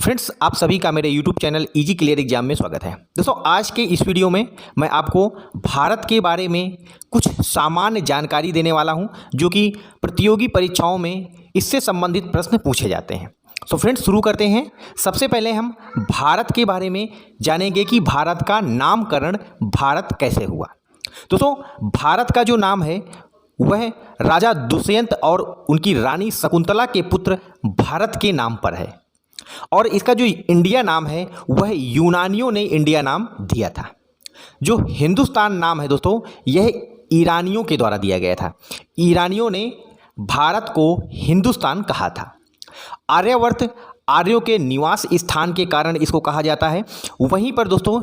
Friends, आप सभी का मेरे YouTube channel easy clear exam में स्वागत है। दोस्तों, आज के इस वीडियो में मैं आपको भारत के बारे में कुछ सामान्य जानकारी देने वाला हूं, जो कि प्रतियोगी परीक्षाओं में इससे संबंधित प्रश्न पूछे जाते हैं। तो फ्रेंड्स, शुरू करते हैं। सबसे पहले हम भारत के बारे में जानेंगे कि भारत का नामकरण भारत कैसे हुआ। दोस्तों, भारत का जो नाम है वह राजा दुष्यंत और उनकी रानी शकुंतला के पुत्र भारत के नाम पर है, और इसका जो इंडिया नाम है वह यूनानियों ने इंडिया नाम दिया था। जो हिंदुस्तान नाम है दोस्तों, यह ईरानियों के द्वारा दिया गया था। ईरानियों ने भारत को हिंदुस्तान कहा था। आर्यावर्त, आर्यों के निवास स्थान के कारण इसको कहा जाता है। वहीं पर दोस्तों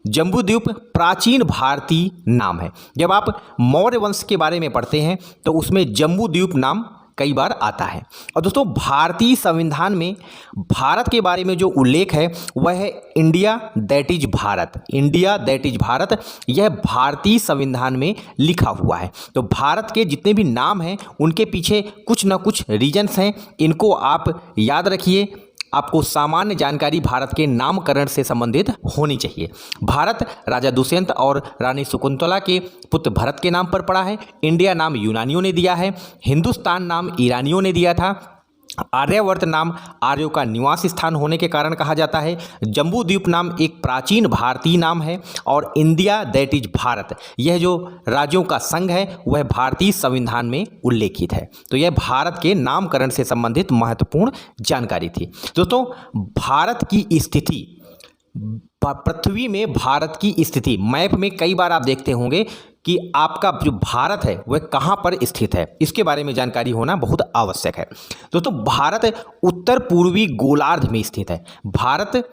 जम्बूद्वीप प्राचीन भारतीय नाम है। जब आप मौर्य वंश के बारे में पढ़ते हैं तो उसमें जम्बूद्वीप नाम कई बार आता है। और दोस्तों, भारतीय संविधान में भारत के बारे में जो उल्लेख है वह है India that is Bharat. India that is Bharat, यह भारतीय संविधान में लिखा हुआ है। तो भारत के जितने भी नाम हैं उनके पीछे कुछ ना कुछ रीजन्स हैं, इनको आप याद रखिए। आपको सामान्य जानकारी भारत के नामकरण से संबंधित होनी चाहिए। भारत राजा दुष्यंत और रानी शकुंतला के पुत्र भरत के नाम पर पड़ा है। इंडिया नाम यूनानियों ने दिया है। हिंदुस्तान नाम ईरानियों ने दिया था। आर्यावर्त नाम आर्यों का निवास स्थान होने के कारण कहा जाता है। जम्बूद्वीप नाम एक प्राचीन भारतीय नाम है। और इंडिया दैट इज भारत, यह जो राज्यों का संघ है वह भारतीय संविधान में उल्लेखित है। तो यह भारत के नामकरण से संबंधित महत्वपूर्ण जानकारी थी। दोस्तों, भारत की स्थिति, पृथ्वी में भारत की स्थिति मैप में कई बार आप देखते होंगे कि आपका जो भारत है वह कहाँ पर स्थित है, इसके बारे में जानकारी होना बहुत आवश्यक है। दोस्तों, भारत उत्तर पूर्वी गोलार्ध में स्थित है। भारत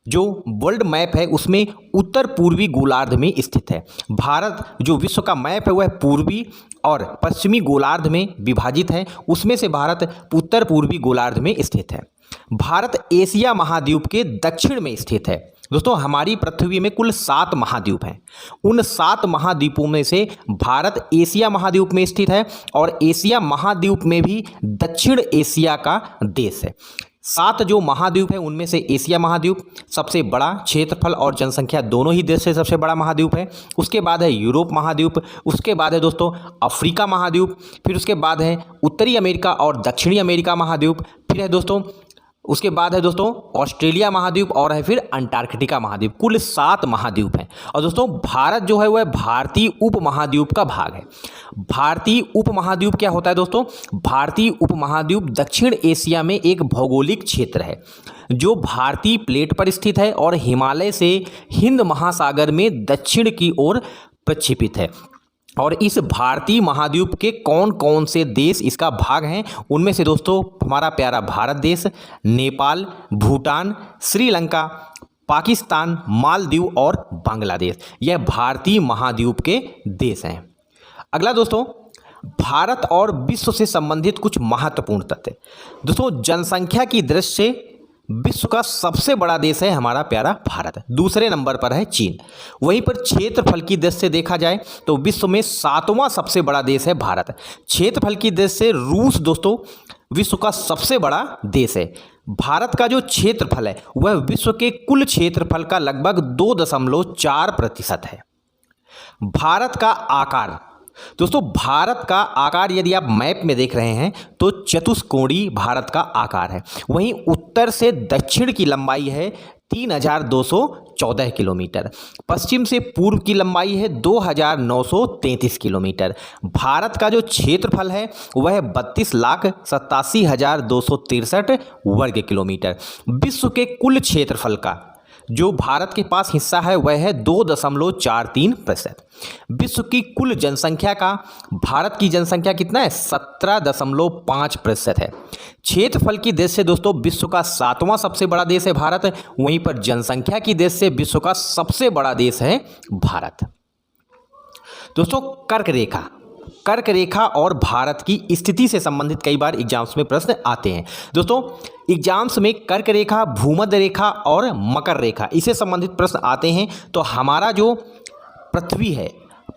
जो वर्ल्ड मैप है उसमें उत्तर पूर्वी गोलार्ध में स्थित है। भारत जो विश्व का मैप है वह पूर्वी और पश्चिमी गोलार्ध में विभाजित है। उसमें से भारत उत्तर पूर्वी गोलार्ध में स्थित है। भारत एशिया महाद्वीप के दक्षिण में स्थित है। दोस्तों, हमारी पृथ्वी में कुल 7 महाद्वीप हैं। उन 7 महाद्वीपों में से भारत एशिया महाद्वीप में स्थित है, और एशिया महाद्वीप में भी दक्षिण एशिया का देश है। 7 जो महाद्वीप है उनमें से एशिया महाद्वीप सबसे बड़ा, क्षेत्रफल और जनसंख्या दोनों ही देश से सबसे बड़ा महाद्वीप है। उसके बाद है यूरोप महाद्वीप, उसके बाद है दोस्तों अफ्रीका महाद्वीप, फिर उसके बाद है उत्तरी अमेरिका और दक्षिणी अमेरिका महाद्वीप, फिर है दोस्तों उसके बाद है दोस्तों ऑस्ट्रेलिया महाद्वीप, और है फिर अंटार्कटिका महाद्वीप। कुल 7 महाद्वीप हैं। और दोस्तों, भारत जो है वह भारतीय उपमहाद्वीप का भाग है। भारतीय उपमहाद्वीप क्या होता है दोस्तों? भारतीय उपमहाद्वीप दक्षिण एशिया में एक भौगोलिक क्षेत्र है जो भारतीय प्लेट पर स्थित है और हिमालय से हिंद महासागर में दक्षिण की ओर प्रक्षेपित है। और इस भारतीय महाद्वीप के कौन कौन से देश इसका भाग हैं, उनमें से दोस्तों हमारा प्यारा भारत देश, नेपाल, भूटान, श्रीलंका, पाकिस्तान, मालदीव और बांग्लादेश, यह भारतीय महाद्वीप के देश हैं। अगला दोस्तों, भारत और विश्व से संबंधित कुछ महत्वपूर्ण तथ्य। दोस्तों, जनसंख्या की दृष्टि से विश्व का सबसे बड़ा देश है हमारा प्यारा भारत। दूसरे नंबर पर है चीन। वहीं पर क्षेत्रफल की दृष्टि से देखा जाए तो विश्व में 7वां सबसे बड़ा देश है भारत। क्षेत्रफल की दृष्टि से रूस दोस्तों विश्व का सबसे बड़ा देश है। भारत का जो क्षेत्रफल है वह विश्व के कुल क्षेत्रफल का लगभग 2.4% है। भारत का आकार, दोस्तों भारत का आकार यदि आप मैप में देख रहे हैं तो चतुष्कोणीय भारत का आकार है। वहीं उत्तर से दक्षिण की लंबाई है 3214 किलोमीटर, पश्चिम से पूर्व की लंबाई है 2933 किलोमीटर। भारत का जो क्षेत्रफल है वह 32,87,263 वर्ग किलोमीटर। विश्व के कुल क्षेत्रफल का जो भारत के पास हिस्सा है वह है 2.43%। विश्व की कुल जनसंख्या का भारत की जनसंख्या कितना है? 17.5% है। क्षेत्रफल की दृष्टि से दोस्तों विश्व का 7वां सबसे बड़ा देश है भारत। वहीं पर जनसंख्या की दृष्टि से विश्व का सबसे बड़ा देश है भारत। दोस्तों, कर्क रेखा और भारत की स्थिति से संबंधित कई बार एग्जाम्स में प्रश्न आते हैं। दोस्तों, एग्जाम्स में कर्क रेखा, भूमध्य रेखा और मकर रेखा इससे संबंधित प्रश्न आते हैं। तो हमारा जो पृथ्वी है,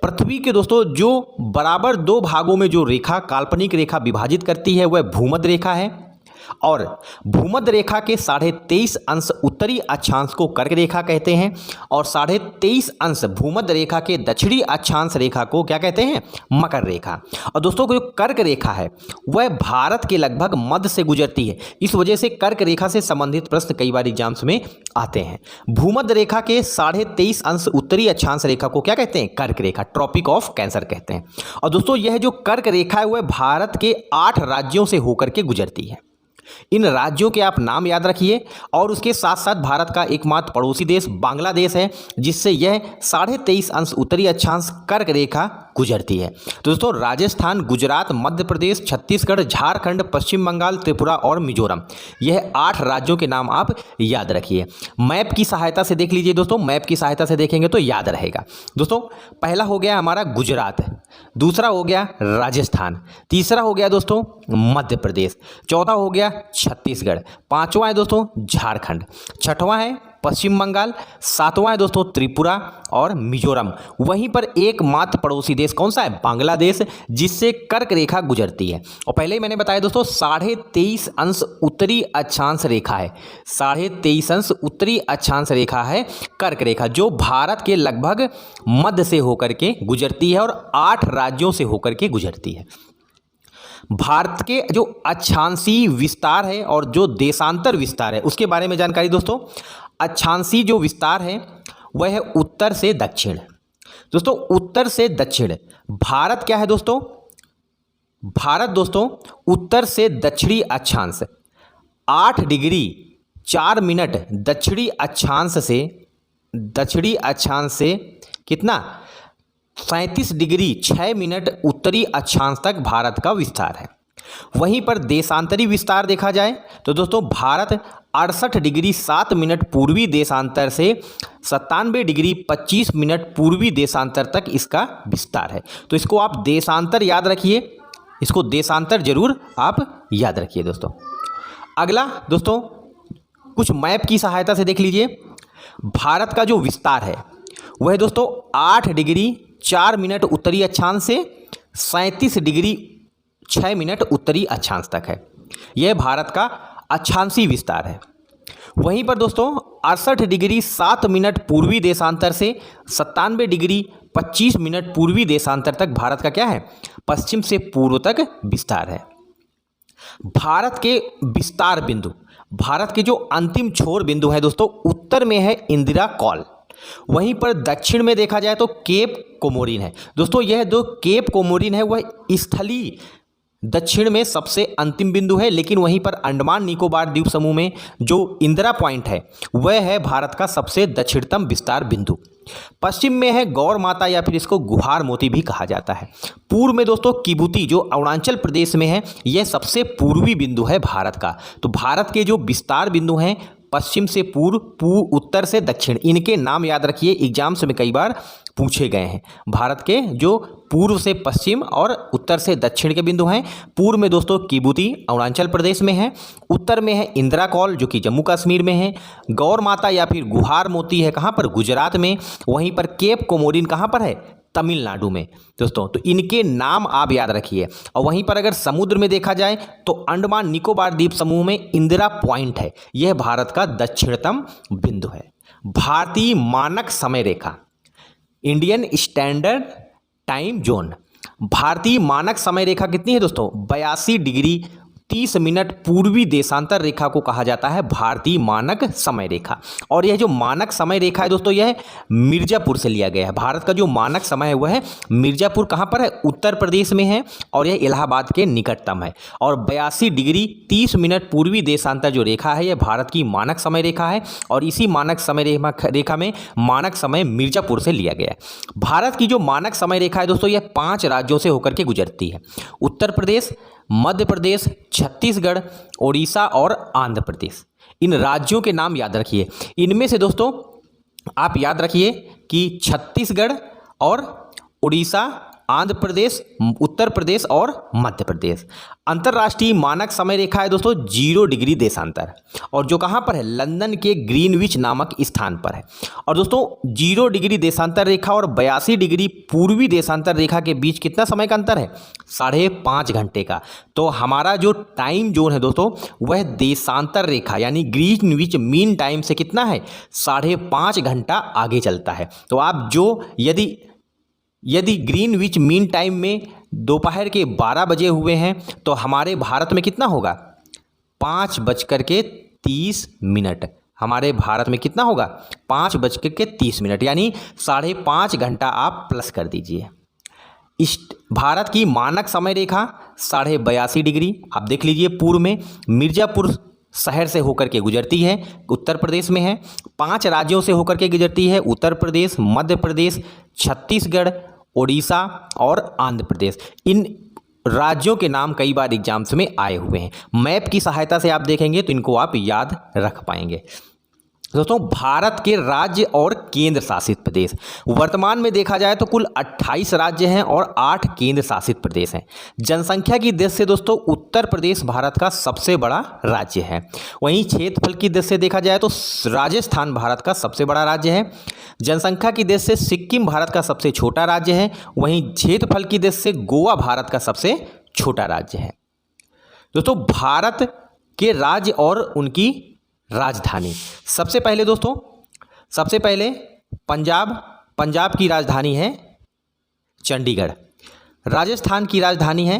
पृथ्वी के दोस्तों जो बराबर 2 भागों में जो रेखा, काल्पनिक रेखा विभाजित करती है वह भूमध्य रेखा है। और भूमध्य रेखा के 23.5 अंश उत्तरी अक्षांश को कर्क रेखा कहते हैं और 23.5 अंश भूमध्य रेखा के दक्षिणी अक्षांश रेखा को क्या कहते हैं? मकर रेखा। और दोस्तों जो कर्क रेखा है वह भारत के लगभग मध्य से गुजरती है। इस वजह से कर्क रेखा से संबंधित प्रश्न कई बार एग्जाम्स में आते हैं। भूमध्य रेखा के 23.5 अंश उत्तरी अक्षांश रेखा को क्या कहते हैं? कर्क रेखा, ट्रॉपिक ऑफ कैंसर कहते हैं। और दोस्तों यह जो कर्क रेखा है वह भारत के 8 राज्यों से होकर के गुजरती है। इन राज्यों के आप नाम याद रखिए और उसके साथ साथ भारत का एकमात्र पड़ोसी देश बांग्लादेश है जिससे यह 23.5 अंश उत्तरी अक्षांश कर्क रेखा गुजरती है। तो दोस्तों राजस्थान, गुजरात, मध्य प्रदेश, छत्तीसगढ़, झारखंड, पश्चिम बंगाल, त्रिपुरा और मिजोरम, यह 8 राज्यों के नाम आप याद रखिए। मैप की सहायता से देख लीजिए दोस्तों, मैप की सहायता से देखेंगे तो याद रहेगा। दोस्तों पहला हो गया हमारा गुजरात, दूसरा हो गया राजस्थान, तीसरा हो गया दोस्तों मध्य प्रदेश, चौथा हो गया छत्तीसगढ़, पांचवा है दोस्तों झारखंड, छठवां है पश्चिम बंगाल, सातवां है दोस्तों त्रिपुरा और मिजोरम। वहीं पर एकमात्र पड़ोसी देश कौन सा है? बांग्लादेश, जिससे कर्क रेखा गुजरती है। और पहले ही मैंने बताया दोस्तों 23.5 अंश उत्तरी अक्षांश रेखा है, 23.5 अंश उत्तरी अक्षांश रेखा है कर्क रेखा, जो भारत के लगभग मध्य से होकर के गुजरती है और 8 राज्यों से होकर के गुजरती है। भारत के जो अक्षांशीय विस्तार है और जो देशांतर विस्तार है उसके बारे में जानकारी दोस्तों। अक्षांशीय जो विस्तार है वह है उत्तर से दक्षिण। दोस्तों उत्तर से दक्षिण भारत क्या है दोस्तों? भारत दोस्तों उत्तर से दक्षिणी अक्षांश 8 डिग्री 4 मिनट दक्षिणी अक्षांश से कितना? 37 डिग्री 6 मिनट उत्तरी अक्षांश तक भारत का विस्तार है। वहीं पर देशांतरी विस्तार देखा जाए तो दोस्तों भारत 68 डिग्री 7 मिनट पूर्वी देशांतर से 97 डिग्री 25 मिनट पूर्वी देशांतर तक इसका विस्तार है। तो इसको आप देशांतर याद रखिए, इसको देशांतर जरूर आप याद रखिए दोस्तों। अगला दोस्तों कुछ मैप की सहायता से देख लीजिए। भारत का जो विस्तार है वह दोस्तों 8 डिग्री 4 मिनट उत्तरी अक्षांश से 37 डिग्री 6 मिनट उत्तरी अक्षांश तक है। यह भारत का अक्षांशीय विस्तार है। वहीं पर दोस्तों 68 डिग्री 7 मिनट पूर्वी देशांतर से 97 डिग्री 25 मिनट पूर्वी देशांतर तक भारत का क्या है? पश्चिम से पूर्व तक विस्तार है। भारत के विस्तार बिंदु, भारत के जो अंतिम छोर बिंदु है दोस्तों उत्तर में है इंदिरा कॉल, वहीं पर दक्षिण में देखा जाए तो केप कोमोरिन है। दोस्तों यह जो केप कोमोरिन है वह स्थलीय दक्षिण में सबसे अंतिम बिंदु है, लेकिन वहीं पर अंडमान निकोबार द्वीप समूह में जो इंदिरा पॉइंट है वह है भारत का सबसे दक्षिणतम विस्तार बिंदु। पश्चिम में है गौर माता या फिर इसको गुहार मोती भी कहा जाता है। पूर्व में दोस्तों किबुती जो अरुणाचल प्रदेश में है यह सबसे पूर्वी बिंदु है भारत का। तो भारत के जो विस्तार बिंदु हैं पश्चिम से पूर्व, उत्तर से दक्षिण, इनके नाम याद रखिए, एग्जाम्स में कई बार पूछे गए हैं। भारत के जो पूर्व से पश्चिम और उत्तर से दक्षिण के बिंदु हैं, पूर्व में दोस्तों किबुती अरुणाचल प्रदेश में है, उत्तर में है इंदिरा कॉल जो कि जम्मू कश्मीर में है, गौर माता या फिर गुहार मोती है कहाँ पर? गुजरात में, वहीं पर केप कोमोरिन कहाँ पर है? तमिलनाडु में दोस्तों। तो इनके नाम आप याद रखिए। और वहीं पर अगर समुद्र में देखा जाए तो अंडमान निकोबार द्वीप समूह में इंदिरा पॉइंट है, यह भारत का दक्षिणतम बिंदु है। भारतीय मानक समय रेखा, इंडियन स्टैंडर्ड टाइम जोन, भारतीय मानक समय रेखा कितनी है दोस्तों? 82 डिग्री 30 मिनट पूर्वी देशांतर रेखा को कहा जाता है भारतीय मानक समय रेखा। और यह जो मानक समय रेखा है दोस्तों यह मिर्जापुर से लिया गया है। भारत का जो मानक समय है वह है मिर्जापुर, कहाँ पर है? उत्तर प्रदेश में है और यह इलाहाबाद के निकटतम है। और 82 डिग्री 30 मिनट पूर्वी देशांतर जो रेखा है यह भारत की मानक समय रेखा है और इसी मानक समय रेखा में मानक समय मिर्जापुर से लिया गया है। भारत की जो मानक समय रेखा है दोस्तों यह 5 राज्यों से होकर के गुजरती है, उत्तर प्रदेश, मध्य प्रदेश, छत्तीसगढ़, ओडिशा और आंध्र प्रदेश। इन राज्यों के नाम याद रखिए। इनमें से दोस्तों आप याद रखिए कि छत्तीसगढ़ और उड़ीसा आंध्र प्रदेश, उत्तर प्रदेश और मध्य प्रदेश। अंतर्राष्ट्रीय मानक समय रेखा है दोस्तों 0 डिग्री देशांतर, और जो कहाँ पर है, लंदन के ग्रीनविच नामक स्थान पर है। और दोस्तों 0 डिग्री देशांतर रेखा और 82 डिग्री पूर्वी देशांतर रेखा के बीच कितना समय का अंतर है, 5.5 घंटे का। तो हमारा जो टाइम जोन है दोस्तों वह देशांतर रेखा यानी ग्रीनविच मीन टाइम से कितना है, 5.5 घंटा आगे चलता है। तो आप जो यदि ग्रीनविच मीन टाइम में दोपहर के 12 बजे हुए हैं तो हमारे भारत में कितना होगा, 5:30। हमारे भारत में कितना होगा, 5:30, यानी 5.5 घंटा आप प्लस कर दीजिए। इस भारत की मानक समय रेखा 82.5 डिग्री, आप देख लीजिए पूर्व में मिर्ज़ापुर शहर से होकर के गुजरती है, उत्तर प्रदेश में है। 5 राज्यों से होकर के गुजरती है, उत्तर प्रदेश, मध्य प्रदेश, छत्तीसगढ़, उड़ीसा और आंध्र प्रदेश। इन राज्यों के नाम कई बार एग्जाम्स में आए हुए हैं। मैप की सहायता से आप देखेंगे तो इनको आप याद रख पाएंगे। दोस्तों भारत के राज्य और केंद्र शासित प्रदेश, वर्तमान में देखा जाए तो कुल 28 राज्य हैं और 8 केंद्र शासित प्रदेश हैं। जनसंख्या की दृष्टि से दोस्तों उत्तर प्रदेश भारत का सबसे बड़ा राज्य है। वहीं क्षेत्रफल की दृष्टि से देखा जाए तो राजस्थान भारत का सबसे बड़ा राज्य है। जनसंख्या की दृष्टि से सिक्किम भारत का सबसे छोटा राज्य है। वहीं क्षेत्रफल की दृष्टि से गोवा भारत का सबसे छोटा राज्य है। दोस्तों भारत के राज्य और उनकी राजधानी, सबसे पहले पंजाब की राजधानी है चंडीगढ़। राजस्थान की राजधानी है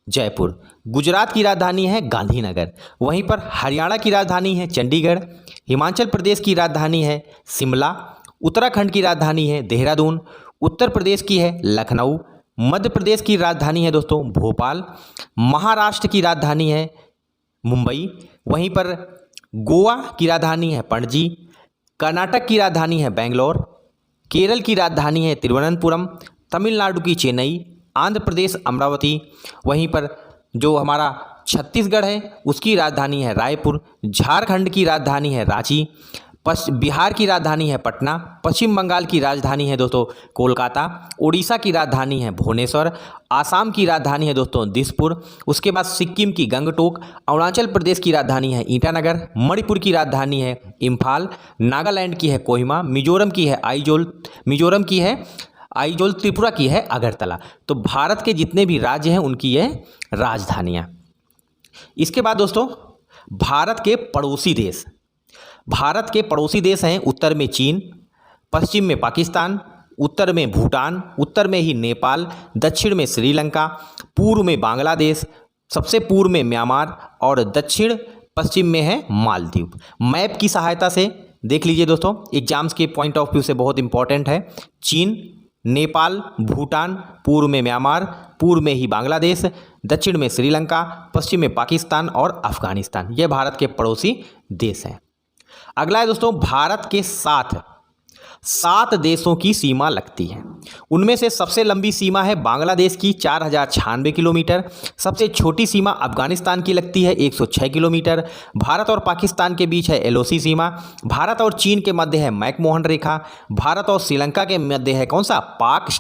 जयपुर। गुजरात की राजधानी है गांधीनगर। वहीं पर हरियाणा की राजधानी है चंडीगढ़। हिमाचल प्रदेश की राजधानी है शिमला। उत्तराखंड की राजधानी है देहरादून। उत्तर प्रदेश की है लखनऊ। मध्य प्रदेश की राजधानी है दोस्तों भोपाल। महाराष्ट्र की राजधानी है मुंबई। वहीं पर गोवा की राजधानी है पणजी। कर्नाटक की राजधानी है बेंगलोर। केरल की राजधानी है तिरुवनंतपुरम। तमिलनाडु की चेन्नई। आंध्र प्रदेश अमरावती। वहीं पर जो हमारा छत्तीसगढ़ है उसकी राजधानी है रायपुर। झारखंड की राजधानी है रांची। बिहार की राजधानी है पटना। पश्चिम बंगाल की राजधानी है दोस्तों कोलकाता। उड़ीसा की राजधानी है भुवनेश्वर। आसाम की राजधानी है दोस्तों दिसपुर। उसके बाद सिक्किम की गंगटोक। अरुणाचल प्रदेश की राजधानी है ईटानगर। मणिपुर की राजधानी है इम्फाल। नागालैंड की है कोहिमा। मिजोरम की है आइजोल। त्रिपुरा की है अगरतला। तो भारत के जितने भी राज्य हैं उनकी यह राजधानियाँ। इसके बाद दोस्तों भारत के पड़ोसी देश हैं। उत्तर में चीन, पश्चिम में पाकिस्तान, उत्तर में भूटान, उत्तर में ही नेपाल, दक्षिण में श्रीलंका, पूर्व में बांग्लादेश, सबसे पूर्व में म्यांमार और दक्षिण पश्चिम में है मालदीव। मैप की सहायता से देख लीजिए दोस्तों, एग्जाम्स के पॉइंट ऑफ व्यू से बहुत इंपॉर्टेंट है। चीन, नेपाल, भूटान, पूर्व में म्यांमार, पूर्व में ही बांग्लादेश, दक्षिण में श्रीलंका, पश्चिम में पाकिस्तान और अफगानिस्तान। ये भारत के पड़ोसी देश हैं। अगला है दोस्तों भारत के 7 देशों की सीमा लगती है। उनमें से सबसे लंबी सीमा है बांग्लादेश की 4096 किलोमीटर। सबसे छोटी सीमा अफगानिस्तान की लगती है 106 किलोमीटर। भारत और पाकिस्तान के बीच है एलओसी सीमा। भारत और चीन के मध्य है मैकमोहन रेखा। भारत और श्रीलंका के मध्य है कौन सा, पाक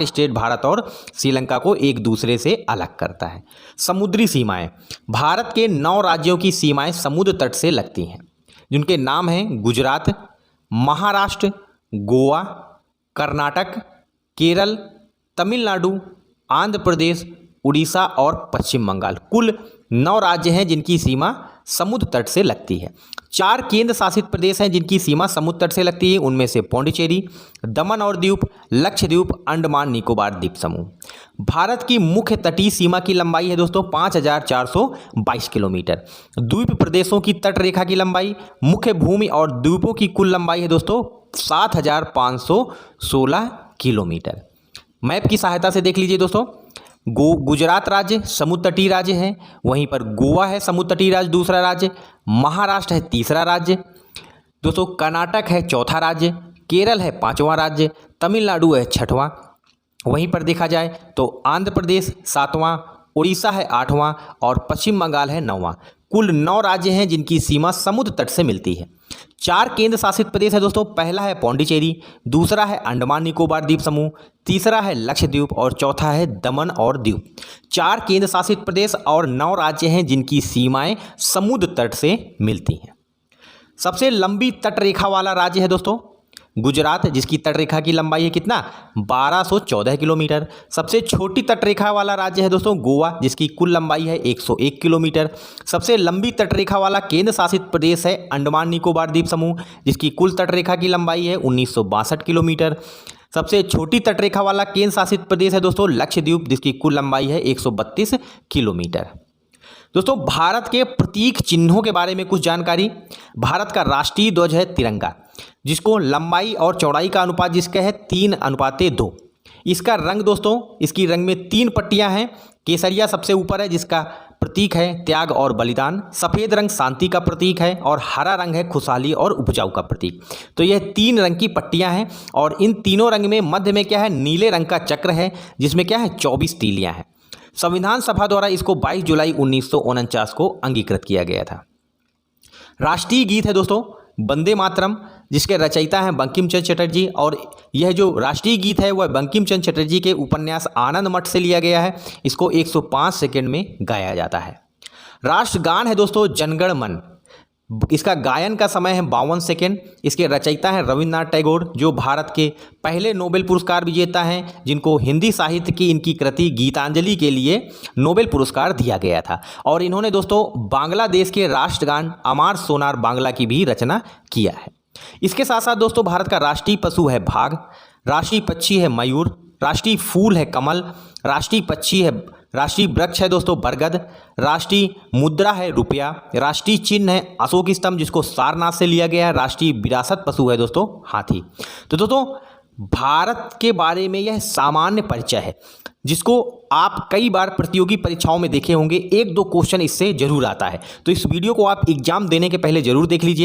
स्ट्रेट भारत और श्रीलंका को एक दूसरे से अलग करता है। समुद्री सीमाएं, भारत के 9 राज्यों की सीमाएं समुद्र तट से लगती हैं, जिनके नाम हैं गुजरात, महाराष्ट्र, गोवा, कर्नाटक, केरल, तमिलनाडु, आंध्र प्रदेश, उड़ीसा और पश्चिम बंगाल। कुल 9 राज्य हैं जिनकी सीमा समुद्र तट से लगती है। 4 केंद्र शासित प्रदेश हैं जिनकी सीमा समुद्र तट से लगती है। उनमें से पौंडीचेरी, दमन और दीव, लक्षद्वीप, अंडमान निकोबार द्वीप समूह। भारत की मुख्य तटीय सीमा की लंबाई है दोस्तों 5422 किलोमीटर। द्वीप प्रदेशों की तट रेखा की लंबाई, मुख्य भूमि और द्वीपों की कुल लंबाई है दोस्तों 7516 किलोमीटर। मैप की सहायता से देख लीजिए दोस्तों, गुजरात राज्य समुद्र तटीय राज्य है। वहीं पर गोवा है समुद्र तटीय राज्य दूसरा राज्य। महाराष्ट्र है तीसरा राज्य दोस्तों। कर्नाटक है चौथा राज्य। केरल है 5वां राज्य। तमिलनाडु है 6वां। वहीं पर देखा जाए तो आंध्र प्रदेश 7वां, उड़ीसा है 8वां और पश्चिम बंगाल है 9वां। कुल 9 राज्य हैं जिनकी सीमा समुद्र तट से मिलती है। 4 केंद्र शासित प्रदेश है दोस्तों। पहला है पौंडीचेरी, दूसरा है अंडमान निकोबार द्वीप समूह, तीसरा है लक्षद्वीप और चौथा है दमन और दीव। 4 केंद्र शासित प्रदेश और 9 राज्य हैं जिनकी सीमाएं समुद्र तट से मिलती हैं। सबसे लंबी तट रेखा वाला राज्य है दोस्तों गुजरात, जिसकी तट रेखा की लंबाई है कितना 1214 किलोमीटर। सबसे छोटी तट रेखा वाला राज्य है दोस्तों गोवा, जिसकी कुल लंबाई है 101 किलोमीटर। सबसे लंबी तट रेखा वाला केंद्र शासित प्रदेश है अंडमान निकोबार द्वीप समूह, जिसकी कुल तट रेखा की लंबाई है 1962 किलोमीटर। सबसे छोटी तट रेखा वाला केंद्र शासित प्रदेश है दोस्तों लक्षद्वीप, जिसकी कुल लंबाई है 132 किलोमीटर। दोस्तों भारत के प्रतीक चिन्हों के बारे में कुछ जानकारी। भारत का राष्ट्रीय ध्वज है तिरंगा, जिसको लंबाई और चौड़ाई का अनुपात जिसका है 3:2। इसका रंग दोस्तों, इसकी रंग में 3 पट्टियां हैं। केसरिया सबसे ऊपर है जिसका प्रतीक है त्याग और बलिदान, सफ़ेद रंग शांति का प्रतीक है और हरा रंग है खुशहाली और उपजाऊ का प्रतीक। तो यह 3 रंग की पट्टियां हैं और इन तीनों रंग में मध्य में क्या है नीले रंग का चक्र है जिसमें क्या है 24 तीलियां हैं। संविधान सभा द्वारा इसको 22 जुलाई 1949 को अंगीकृत किया गया था। राष्ट्रीय गीत है दोस्तों वंदे मातरम, जिसके रचयिता हैं बंकिम चंद्र चटर्जी, और यह जो राष्ट्रीय गीत है वह बंकिम चंद्र चटर्जी के उपन्यास आनंद मठ से लिया गया है। इसको 105 सेकंड में गाया जाता है। राष्ट्रगान है दोस्तों जनगण मन, इसका गायन का समय है 52 सेकेंड। इसके रचयिता हैं रविन्द्रनाथ टैगोर, जो भारत के पहले नोबेल पुरस्कार विजेता हैं, जिनको हिंदी साहित्य की इनकी कृति गीतांजलि के लिए नोबेल पुरस्कार दिया गया था। और इन्होंने दोस्तों बांग्लादेश के राष्ट्रगान अमार सोनार बांग्ला की भी रचना किया है। इसके साथ साथ दोस्तों भारत का राष्ट्रीय पशु है बाघ, राष्ट्रीय पक्षी है मयूर, राष्ट्रीय फूल है कमल, राष्ट्रीय वृक्ष है दोस्तों बरगद, राष्ट्रीय मुद्रा है रुपया, राष्ट्रीय चिन्ह है अशोक स्तंभ जिसको सारनाथ से लिया गया है, राष्ट्रीय विरासत पशु है दोस्तों हाथी। तो दोस्तों भारत के बारे में यह सामान्य परिचय है जिसको आप कई बार प्रतियोगी परीक्षाओं में देखे होंगे, 1-2 क्वेश्चन इससे जरूर आता है। तो इस वीडियो को आप एग्जाम देने के पहले जरूर देख लीजिए।